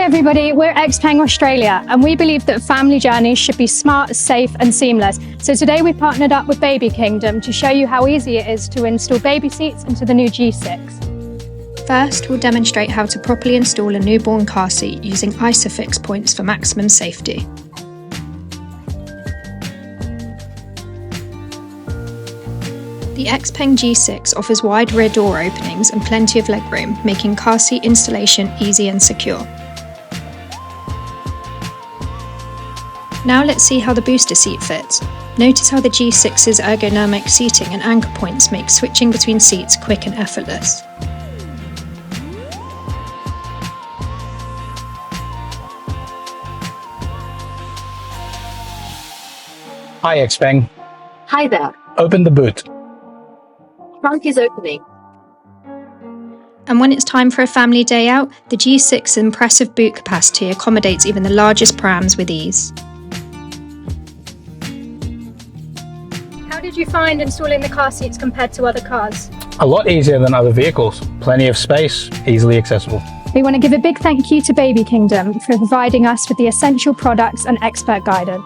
everybody, we're XPENG Australia and we believe that family journeys should be smart, safe and seamless. So today we partnered up with Baby Kingdom to show you how easy it is to install baby seats into the new G6. First, we'll demonstrate how to properly install a newborn car seat using ISOFIX points for maximum safety. The XPENG G6 offers wide rear door openings and plenty of legroom, making car seat installation easy and secure. Now let's see how the booster seat fits. Notice how the G6's ergonomic seating and anchor points make switching between seats quick and effortless. Hi XPENG. Hi there. Open the boot. Trunk is opening. And when it's time for a family day out, the G6's impressive boot capacity accommodates even the largest prams with ease. How did you find installing the car seats compared to other cars? A lot easier than other vehicles. Plenty of space, easily accessible. We want to give a big thank you to Baby Kingdom for providing us with the essential products and expert guidance.